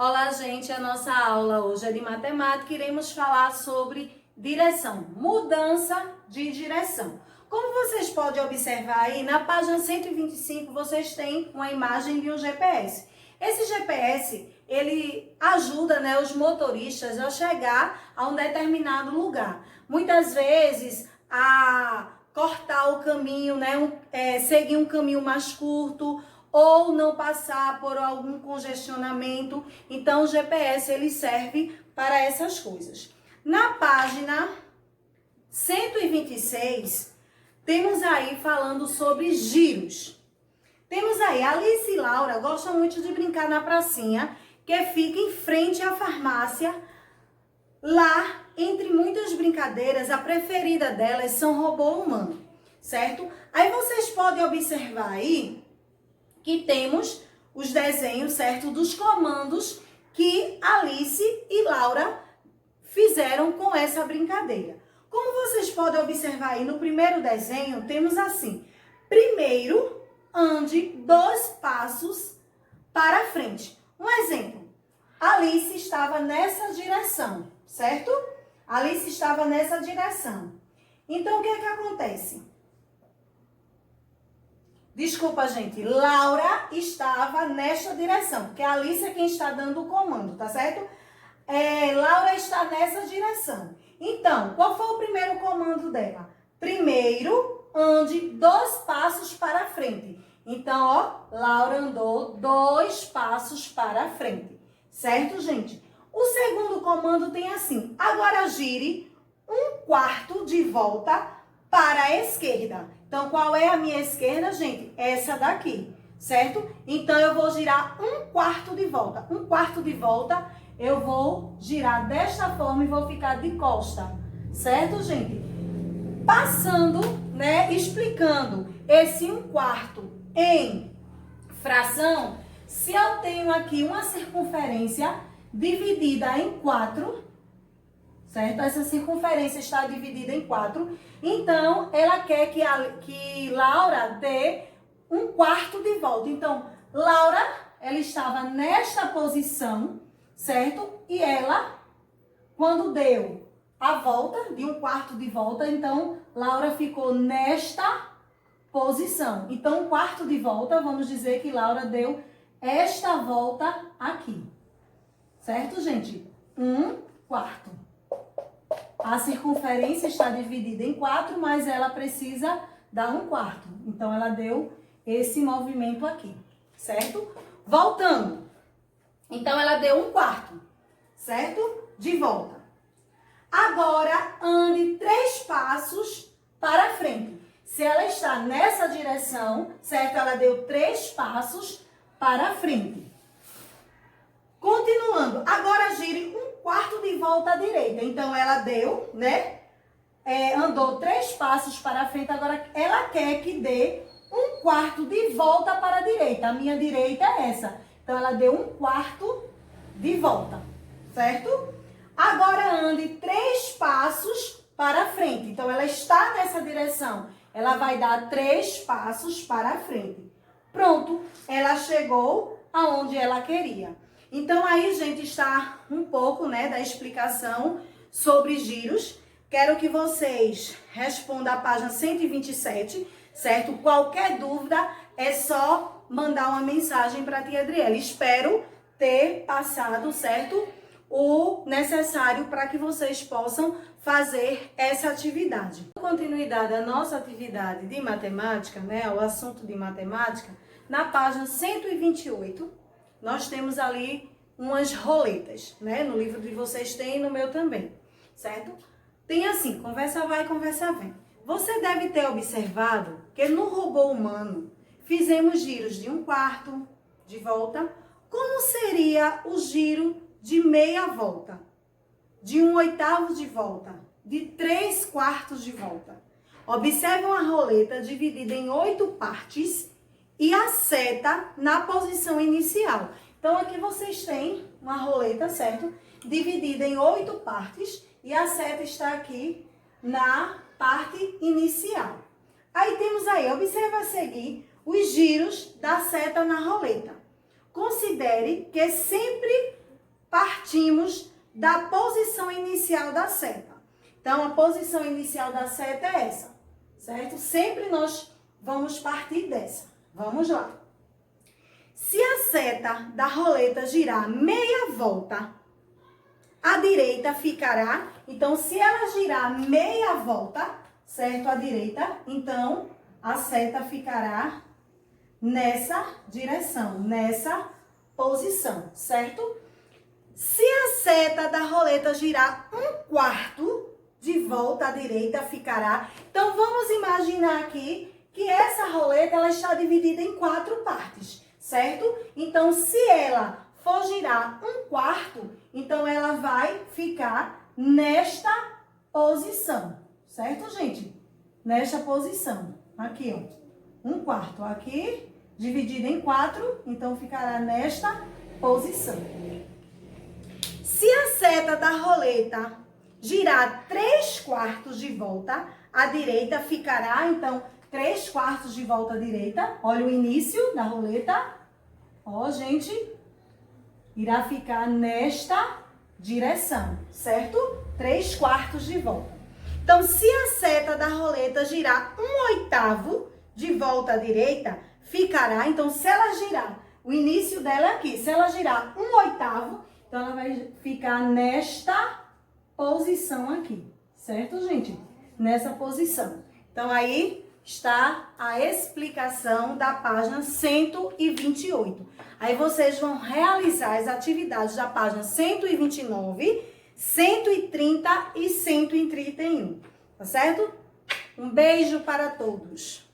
Olá, gente, a nossa aula hoje é de matemática. Iremos falar sobre direção, mudança de direção. Como vocês podem observar aí, na página 125, vocês têm uma imagem de um GPS. Esse GPS, ele ajuda, os motoristas a chegar a um determinado lugar. Muitas vezes, a cortar o caminho, seguir um caminho mais curto, ou não passar por algum congestionamento. Então, o GPS ele serve para essas coisas. Na página 126, temos aí falando sobre giros. Temos aí, Alice e Laura gostam muito de brincar na pracinha, que fica em frente à farmácia. Lá, entre muitas brincadeiras, a preferida delas são robô humano, certo? Aí vocês podem observar aí que temos os desenhos, certo, dos comandos que Alice e Laura fizeram com essa brincadeira. Como vocês podem observar aí no primeiro desenho, temos assim: primeiro, ande 2 passos para frente. Um exemplo, Alice estava nessa direção, certo? Alice estava nessa direção. Então, o que é que acontece? Desculpa, gente, Laura estava nesta direção, porque a Alice é quem está dando o comando, tá certo? Laura está nessa direção. Então, qual foi o primeiro comando dela? Primeiro, ande 2 passos para frente. Então, ó, Laura andou 2 passos para frente, certo, gente? O segundo comando tem assim: agora gire 1/4 de volta para a esquerda. Então, qual é a minha esquerda, gente? Essa daqui, certo? Então, eu vou girar 1/4 de volta. 1/4 de volta, eu vou girar desta forma e vou ficar de costa, certo, gente? Passando, explicando esse 1/4 em fração, se eu tenho aqui uma circunferência dividida em 4, certo? Essa circunferência está dividida em 4. Então, ela quer que Laura dê 1/4 de volta. Então, Laura, ela estava nesta posição, certo? E ela, quando deu a volta, de 1/4 de volta, então, Laura ficou nesta posição. Então, 1/4 de volta, vamos dizer que Laura deu esta volta aqui. Certo, gente? 1/4. A circunferência está dividida em 4, mas ela precisa dar 1/4. Então, ela deu esse movimento aqui, certo? Voltando. Então, ela deu 1/4, certo? De volta. Agora, ande 3 passos para frente. Se ela está nessa direção, certo? Ela deu 3 passos para frente. Continuando, agora gire 1/4 de volta à direita. Então, ela deu, andou 3 passos para frente. Agora, ela quer que dê 1/4 de volta para a direita. A minha direita é essa. Então, ela deu 1/4 de volta, certo? Agora, ande 3 passos para frente. Então, ela está nessa direção. Ela vai dar 3 passos para frente. Pronto, ela chegou aonde ela queria. Então, aí, gente, está um pouco, da explicação sobre giros. Quero que vocês respondam a página 127, certo? Qualquer dúvida, é só mandar uma mensagem para a tia Adriele. Espero ter passado, certo? O necessário para que vocês possam fazer essa atividade. Continuidade à nossa atividade de matemática, o assunto de matemática, na página 128, nós temos ali umas roletas, No livro de vocês tem e no meu também, certo? Tem assim, conversa vai, conversa vem. Você deve ter observado que no robô humano fizemos giros de 1/4 de volta. Como seria o giro de meia volta? De 1/8 de volta? De 3/4 de volta? Observe uma roleta dividida em 8 partes e a seta na posição inicial. Então, aqui vocês têm uma roleta, certo? Dividida em 8 partes e a seta está aqui na parte inicial. Aí temos aí, observa a seguir os giros da seta na roleta. Considere que sempre partimos da posição inicial da seta. Então, a posição inicial da seta é essa, certo? Sempre nós vamos partir dessa. Vamos lá. Se a seta da roleta girar meia volta, a direita ficará... Então, se ela girar meia volta, certo? À direita, então, a seta ficará nessa direção, nessa posição, certo? Se a seta da roleta girar 1/4 de volta à direita, ficará... Então, vamos imaginar aqui que essa roleta ela está dividida em 4 partes, certo? Então, se ela for girar 1/4, então ela vai ficar nesta posição, certo, gente? Nesta posição. Aqui, ó. 1/4 aqui, dividido em 4, então ficará nesta posição. Se a seta da roleta girar 3/4 de volta à direita, ficará, então, 3/4 de volta à direita. Olha o início da roleta. Ó, gente, irá ficar nesta direção, certo? 3/4 de volta. Então, se a seta da roleta girar 1/8 de volta à direita, ficará, então, se ela girar, o início dela é aqui, se ela girar 1/8, então ela vai ficar nesta posição aqui, certo, gente? Nessa posição. Então, aí está a explicação da página 128. Aí vocês vão realizar as atividades da página 129, 130 e 131, tá certo? Um beijo para todos.